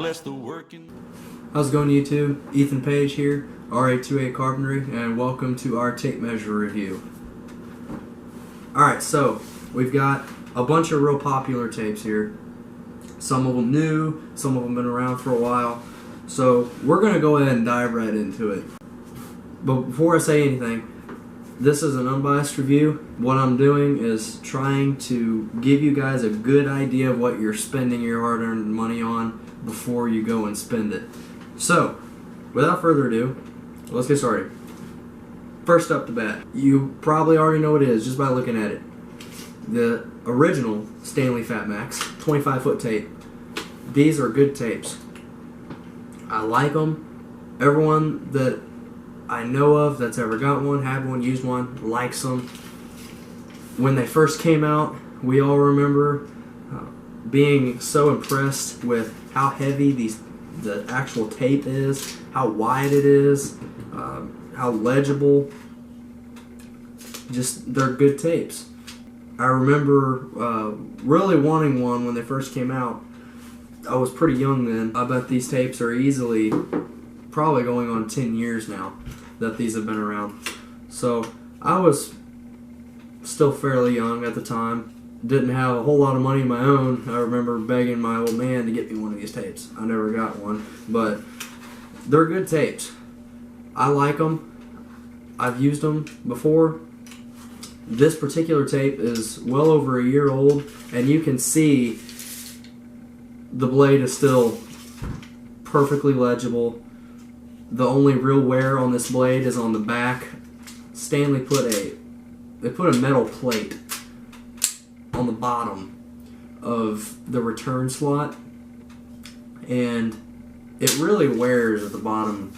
bless the working. How's it going, YouTube? Ethan Page here, RA28 Carpentry, and welcome to our tape measure review. Alright, so we've got a bunch of real popular tapes here. Some of them new, some of them been around for a while. So we're going to go ahead and dive right into it. But before I say anything, this is an unbiased review. What I'm doing is trying to give you guys a good idea of what you're spending your hard-earned money on before you go and spend it. So, without further ado, let's get started. First up to bat, you probably already know what it is just by looking at it. The original Stanley Fat Max 25-foot tape. These are good tapes. I like them. Everyone that I know of that's ever got one, had one, used one, likes them. When they first came out, we all remember being so impressed with how heavy the actual tape is, how wide it is, how legible. Just, they're good tapes. I remember really wanting one when they first came out. I was pretty young then. I bet these tapes are easily probably going on 10 years now that these have been around. So I was still fairly young at the time. Didn't have a whole lot of money of my own. I remember begging my old man to get me one of these tapes. I never got one, but they're good tapes. I like them. I've used them before. This particular tape is well over a year old, and you can see the blade is still perfectly legible. The only real wear on this blade is on the back. Stanley put a metal plate on the bottom of the return slot, and it really wears at the bottom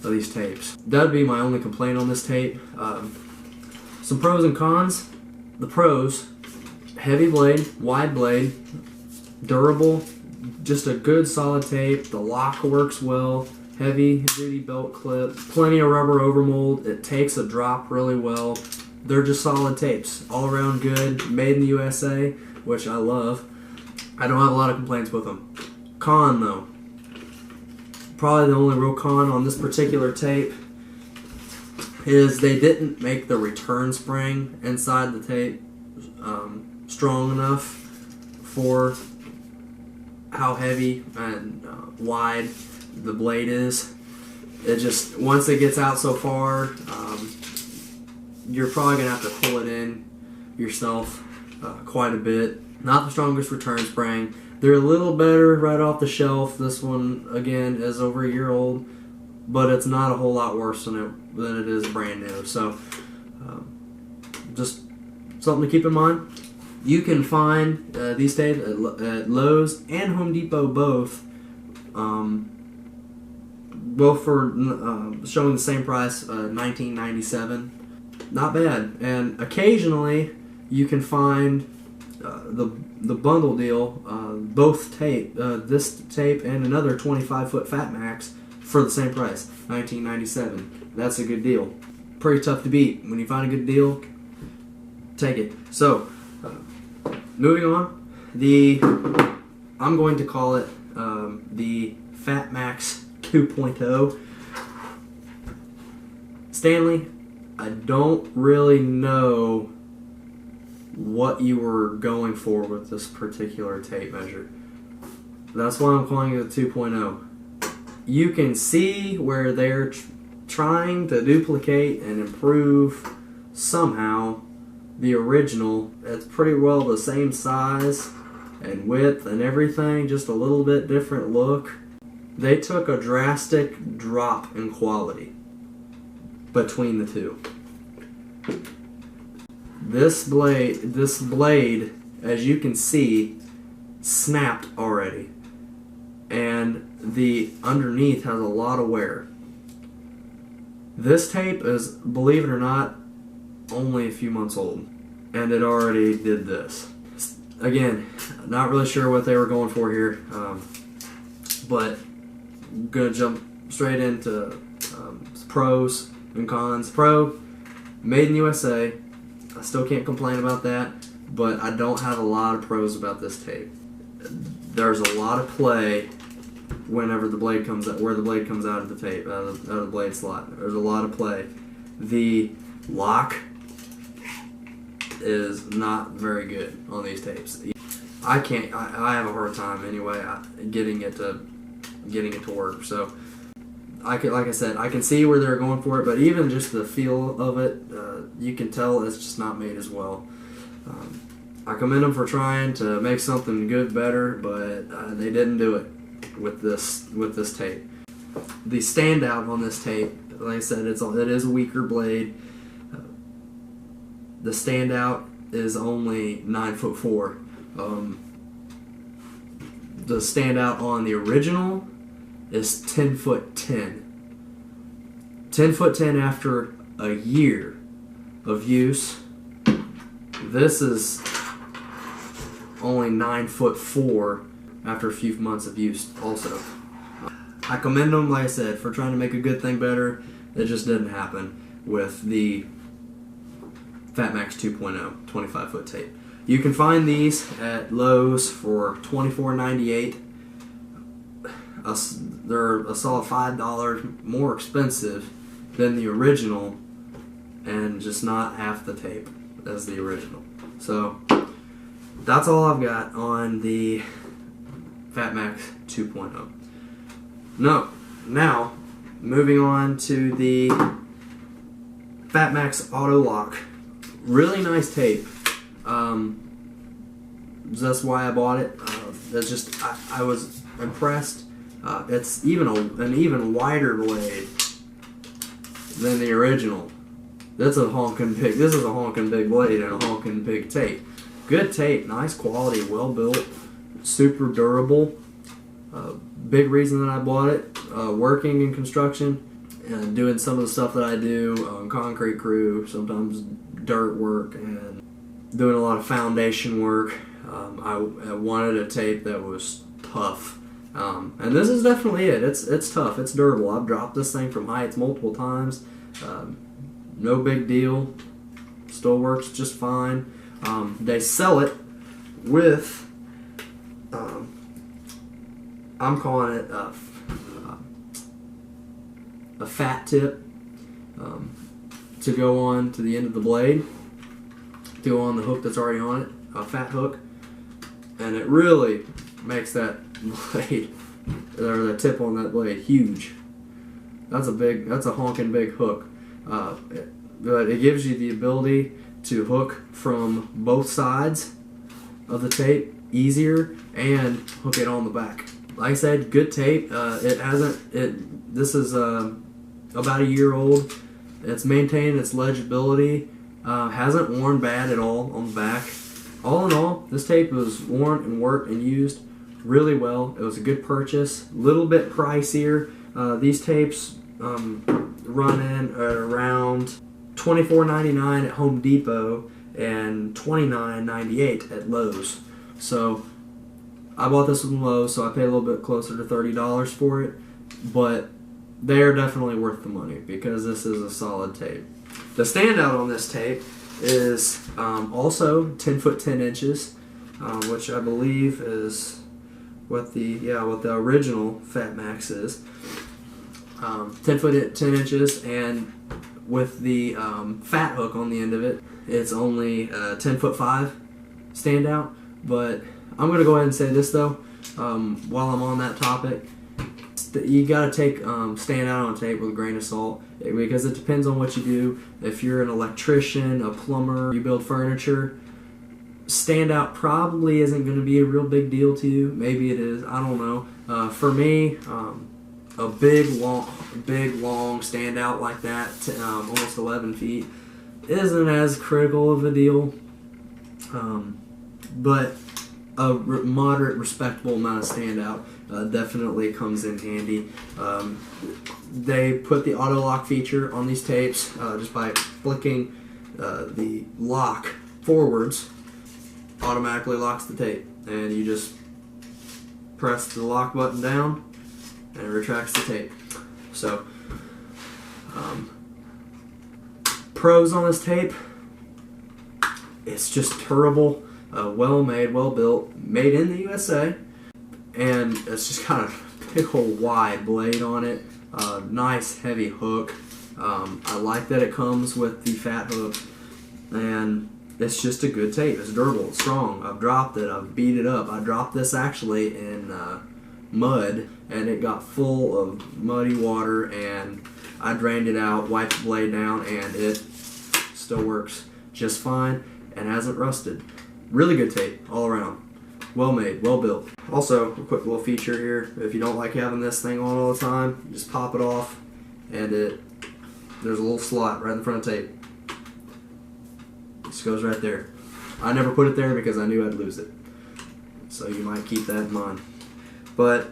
of these tapes. That'd be my only complaint on this tape. Some pros and cons. The pros: heavy blade, wide blade, durable, just a good solid tape. The lock works well. Heavy duty belt clip, plenty of rubber overmold. It takes a drop really well. They're just solid tapes, all around good, made in the USA, which I love. I don't have a lot of complaints with them. Con though, probably the only real con on this particular tape is they didn't make the return spring inside the tape strong enough for how heavy and wide the blade is. It just, once it gets out so far, you're probably going to have to pull it in yourself quite a bit. Not the strongest return spring. They're a little better right off the shelf. This one, again, is over a year old, but it's not a whole lot worse than it is brand new. So, just something to keep in mind. You can find these tapes at Lowe's and Home Depot both. Both for showing the same price, $19.97. Not bad. And occasionally you can find the bundle deal, both tape, this tape and another 25-foot Fat Max for the same price, $19.97. That's a good deal. Pretty tough to beat. When you find a good deal, take it. So, moving on, I'm going to call it the Fat Max 2.0. Stanley, I don't really know what you were going for with this particular tape measure. That's why I'm calling it a 2.0. You can see where they're trying to duplicate and improve somehow the original. It's pretty well the same size and width and everything, just a little bit different look. They took a drastic drop in quality between the two. This blade, as you can see, snapped already, and the underneath has a lot of wear. This tape is, believe it or not, only a few months old, and it already did this. Again, not really sure what they were going for here, but I'm gonna jump straight into pros and cons. Pro, made in USA. I still can't complain about that, but I don't have a lot of pros about this tape. There's a lot of play whenever the blade comes out, where the blade comes out of the tape, out of the blade slot. There's a lot of play. The lock is not very good on these tapes. I have a hard time anyway getting it to work. So like I said, I can see where they're going for it, but even just the feel of it, you can tell it's just not made as well. I commend them for trying to make something good better, but they didn't do it with this tape. The standout on this tape, like I said, it is a weaker blade. The standout is only 9'4". The standout on the original is 10'10". 10'10" after a year of use. This is only 9'4" after a few months of use also. I commend them, like I said, for trying to make a good thing better. It just didn't happen with the FatMax 2.0 25-foot tape. You can find these at Lowe's for $24.98. They're a solid $5 more expensive than the original, and just not half the tape as the original. So that's all I've got on the FatMax 2.0. Now moving on to the FatMax Auto Lock. Really nice tape. That's why I bought it. That's just I was impressed. It's an even wider blade than the original. This is a honking big blade and a honking big tape. Good tape, nice quality, well built, super durable. Big reason that I bought it. Working in construction and doing some of the stuff that I do on concrete crew, sometimes dirt work, and doing a lot of foundation work. I wanted a tape that was tough, and this is definitely it. It's tough. It's durable. I've dropped this thing from heights multiple times. No big deal. Still works just fine. They sell it with, I'm calling it a fat tip to go on to the end of the blade, to go on the hook that's already on it, a fat hook, and it really makes that blade, or the tip on that blade, huge. That's a honking big hook. But it gives you the ability to hook from both sides of the tape easier and hook it on the back. Like I said, good tape. This is about a year old. It's maintained its legibility. Hasn't worn bad at all on the back. All in all, this tape was worn and worked and used really well. It was a good purchase. A little bit pricier. These tapes run in at around $24.99 at Home Depot and $29.98 at Lowe's. So I bought this from Lowe's, so I paid a little bit closer to $30 for it, but they're definitely worth the money because this is a solid tape. The standout on this tape is also 10 foot 10 inches, which I believe is what the original FatMax is. 10 foot 10 inches, and with the fat hook on the end of it, it's only 10 foot 5 standout. But I'm going to go ahead and say this though, while I'm on that topic, you got to take standout on tape with a grain of salt, because it depends on what you do. If you're an electrician, a plumber, you build furniture, standout probably isn't going to be a real big deal to you. Maybe it is, I don't know. For me, a big long standout like that, almost 11 feet, isn't as critical of a deal, but a moderate, respectable amount of standout definitely comes in handy. They put the auto lock feature on these tapes just by flicking the lock forwards, automatically locks the tape, and you just press the lock button down and it retracts the tape. So pros on this tape, it's just durable, well made, well built, made in the USA, and it's just got a big old wide blade on it. Nice heavy hook. I like that it comes with the fat hook, and it's just a good tape. It's durable, it's strong. I've dropped it, I've beat it up. I dropped this actually in mud, and it got full of muddy water, and I drained it out, wiped the blade down, and it still works just fine and hasn't rusted. Really good tape all around. Well made, well built. Also, a quick little feature here. If you don't like having this thing on all the time, just pop it off, and there's a little slot right in the front of the tape. It just goes right there. I never put it there because I knew I'd lose it. So you might keep that in mind. But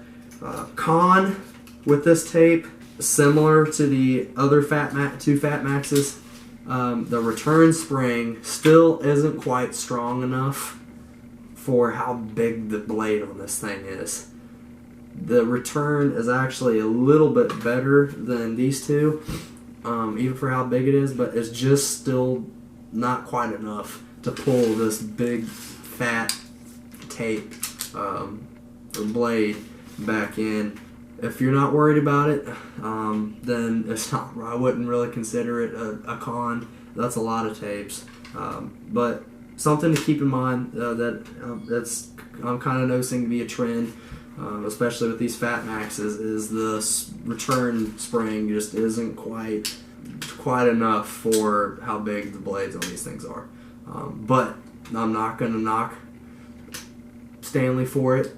con with this tape, similar to the other two Fat Maxes, the return spring still isn't quite strong enough for how big the blade on this thing is. The return is actually a little bit better than these two, even for how big it is, but it's just still not quite enough to pull this big fat tape or blade back in. If you're not worried about it, then it's not. I wouldn't really consider it a con. That's a lot of tapes, but something to keep in mind that's I'm kind of noticing to be a trend, especially with these Fat Maxes, is the return spring just isn't quite enough for how big the blades on these things are. But I'm not going to knock Stanley for it.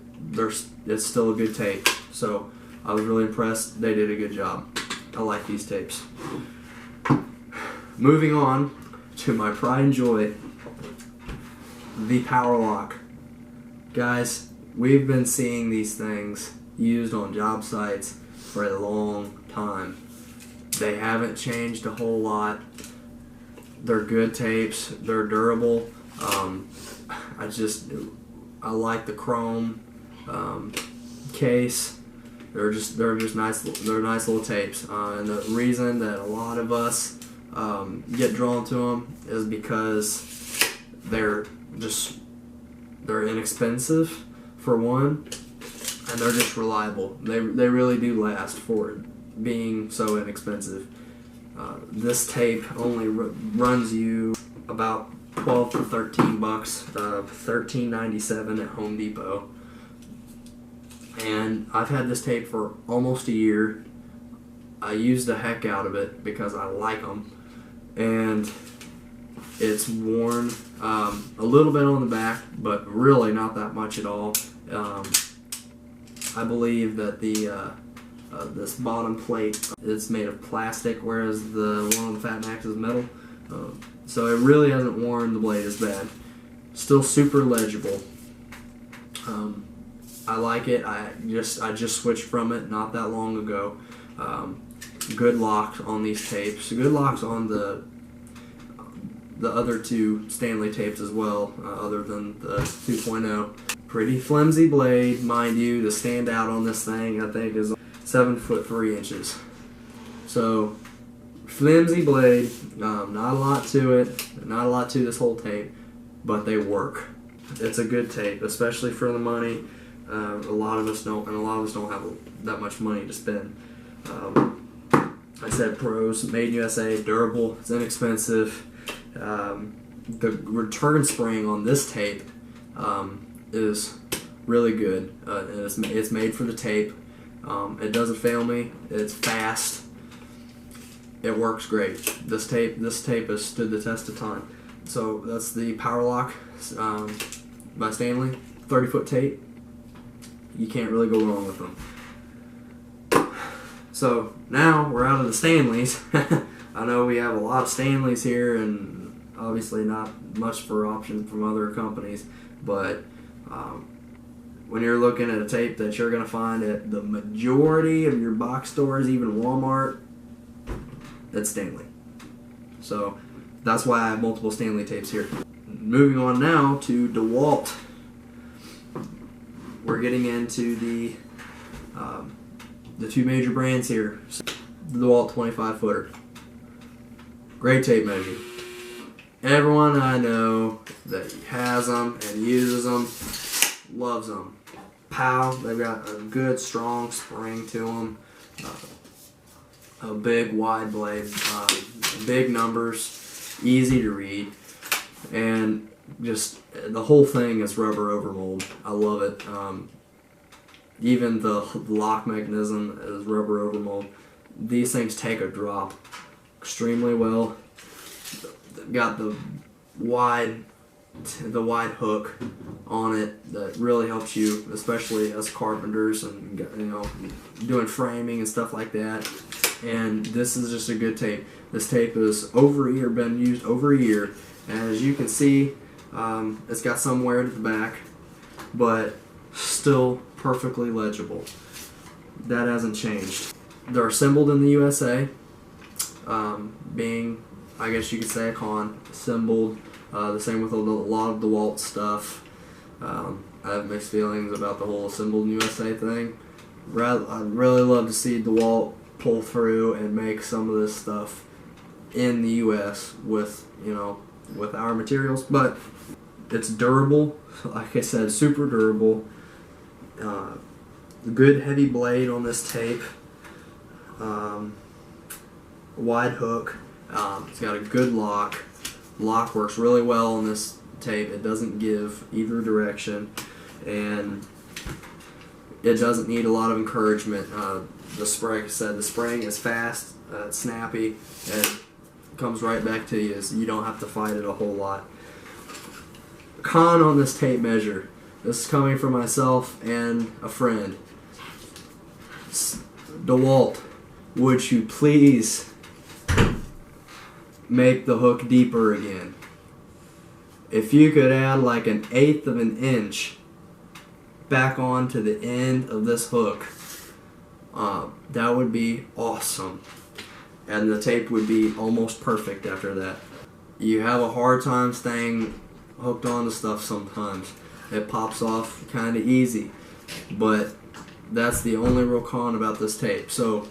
It's still a good tape. So I was really impressed. They did a good job. I like these tapes. Moving on to my pride and joy, the Power Lock. Guys, we've been seeing these things used on job sites for a long time. They haven't changed a whole lot. They're good tapes. They're durable. I like the chrome case. They're just nice. They're nice little tapes. And the reason that a lot of us get drawn to them is because they're inexpensive for one, and they're just reliable. They really do last for being so inexpensive. This tape only runs you about $12 to $13, $13.97 at Home Depot. And I've had this tape for almost a year. I used the heck out of it because I like them, and it's worn a little bit on the back, but really not that much at all. I believe that this bottom plate is made of plastic, whereas the one on the Fat Max is metal. So it really hasn't worn the blade as bad. Still super legible. I like it. I just switched from it not that long ago. Good locks on these tapes. Good locks on the other two Stanley tapes as well, other than the 2.0. Pretty flimsy blade, mind you. The standout on this thing, I think, is 7 foot 3 inches. So flimsy blade, not a lot to it, not a lot to this whole tape, but they work. It's a good tape, especially for the money. A lot of us don't have that much money to spend. I said pros, made in USA, durable, it's inexpensive. The return spring on this tape is really good. It's made for the tape. It doesn't fail me. It's fast. It works great. This tape has stood the test of time. So that's the Power Lock by Stanley. 30-foot tape. You can't really go wrong with them. So now we're out of the Stanleys. I know we have a lot of Stanleys here, and obviously not much for options from other companies, but when you're looking at a tape that you're going to find at the majority of your box stores, even Walmart, it's Stanley. So that's why I have multiple Stanley tapes here. Moving on now to DeWalt. We're getting into the two major brands here. The DeWalt 25-footer. Great tape measure. Everyone I know that has them and uses them loves them. POW. They've got a good strong spring to them. A big wide blade, big numbers, easy to read, and just the whole thing is rubber overmold. I love it. Even the lock mechanism is rubber overmold. These things take a drop extremely well. They've got the wide hook on it that really helps you, especially as carpenters and doing framing and stuff like that. And this is just a good tape. This tape is been used over a year, and as you can see, it's got some wear at the back, but still perfectly legible. That hasn't changed. They're assembled in the USA, being, I guess you could say, a con. Assembled, the same with a lot of DeWalt stuff. I have mixed feelings about the whole assembled in USA thing. I'd really love to see DeWalt pull through and make some of this stuff in the US with our materials, but it's durable. Like I said, super durable. Good heavy blade on this tape. Wide hook. It's got a good lock. Lock works really well on this tape. It doesn't give either direction, and it doesn't need a lot of encouragement. The spring is fast, it's snappy, and it comes right back to you, so you don't have to fight it a whole lot. Con on this tape measure. This is coming from myself and a friend. DeWalt, would you please make the hook deeper again? If you could add like 1/8 of an inch back on to the end of this hook, that would be awesome, and the tape would be almost perfect after that. You have a hard time staying hooked on to stuff sometimes. It pops off kind of easy, but that's the only real con about this tape. So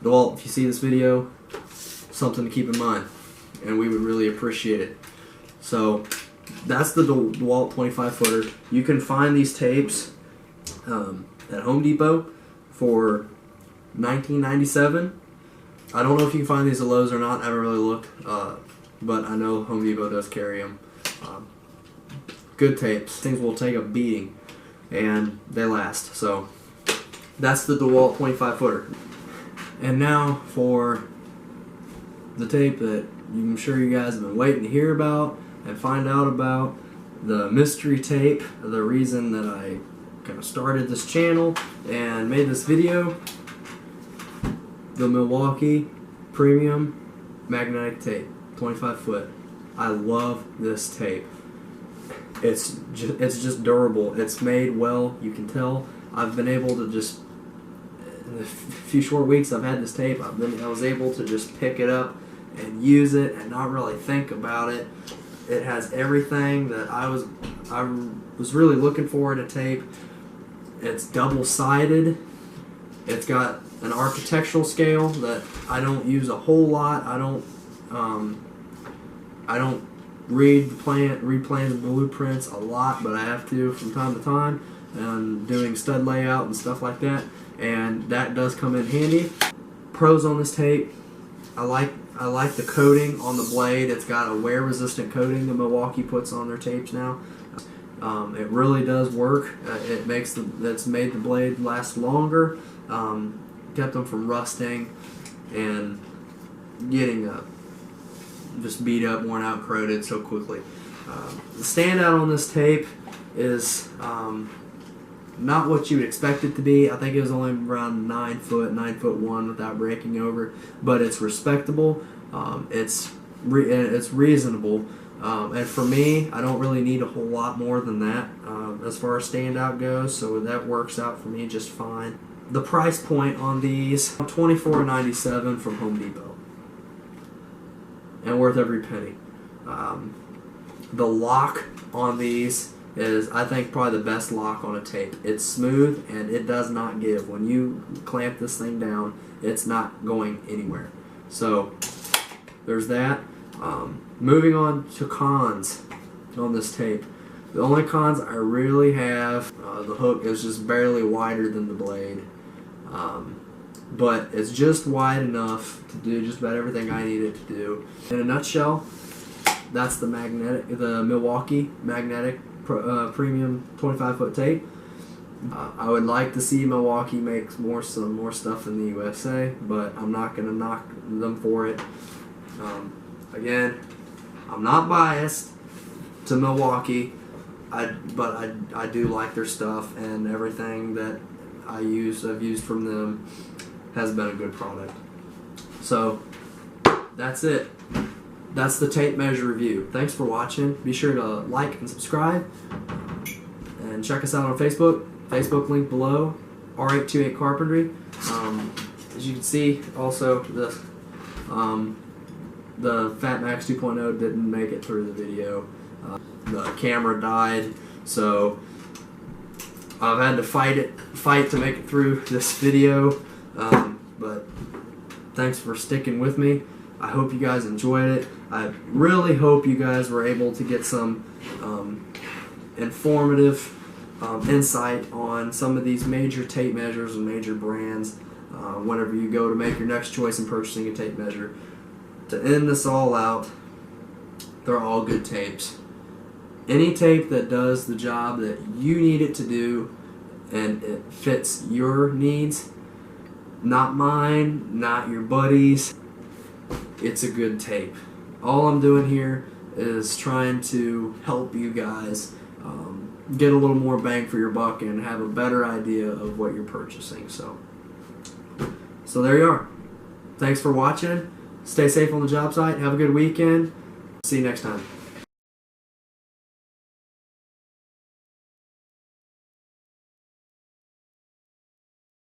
DeWalt, if you see this video, something to keep in mind, and we would really appreciate it. So that's the DeWalt 25 footer. You can find these tapes at Home Depot for $19.97. I don't know if you can find these at Lowe's or not. I haven't really looked, but I know Home Depot does carry them. Good tapes. Things will take a beating, and they last. So that's the DeWalt 25 footer. And now for the tape that I'm sure you guys have been waiting to hear about and find out about, the mystery tape, the reason that I kind of started this channel and made this video. The Milwaukee Premium Magnetic Tape, 25 foot. I love this tape. It's just durable. It's made well, you can tell. I've been able to just, in the few short weeks I've had this tape, I was able to just pick it up and use it and not really think about it. It has everything that I was really looking for in a tape. It's double-sided. It's got an architectural scale that I don't use a whole lot. I don't read plans and blueprints a lot, but I have to from time to time, and doing stud layout and stuff like that, and that does come in handy. Pros on this tape: I like the coating on the blade. It's got a wear-resistant coating that Milwaukee puts on their tapes now. It really does work. That's made the blade last longer, kept them from rusting and getting just beat up, worn out, corroded so quickly. The standout on this tape is not what you would expect it to be. I think it was only around 9 foot, 9'1" without breaking over, but it's respectable. It's reasonable. And for me, I don't really need a whole lot more than that as far as standout goes, so that works out for me just fine. The price point on these, $24.97 from Home Depot, and worth every penny. The lock on these is, I think, probably the best lock on a tape. It's smooth and it does not give. When you clamp this thing down, it's not going anywhere. So there's that. Moving on to cons on this tape. The only cons I really have, the hook is just barely wider than the blade. But it's just wide enough to do just about everything I need it to do. In a nutshell, that's the Milwaukee magnetic premium 25-foot tape. I would like to see Milwaukee make some more stuff in the USA, but I'm not going to knock them for it. Again, I'm not biased to Milwaukee, but I do like their stuff, and everything that I've used from them has been a good product. So that's it. That's the tape measure review. Thanks for watching. Be sure to like and subscribe, and check us out on Facebook. Facebook link below, R828 Carpentry. As you can see, also the FatMax 2.0 didn't make it through the video. The camera died, so I've had to fight to make it through this video. But thanks for sticking with me. I hope you guys enjoyed it. I really hope you guys were able to get some informative insight on some of these major tape measures and major brands whenever you go to make your next choice in purchasing a tape measure. To end this all out, they're all good tapes. Any tape that does the job that you need it to do and it fits your needs, not mine, not your buddies, it's a good tape. All I'm doing here is trying to help you guys get a little more bang for your buck and have a better idea of what you're purchasing. So there you are. Thanks for watching. Stay safe on the job site. Have a good weekend. See you next time.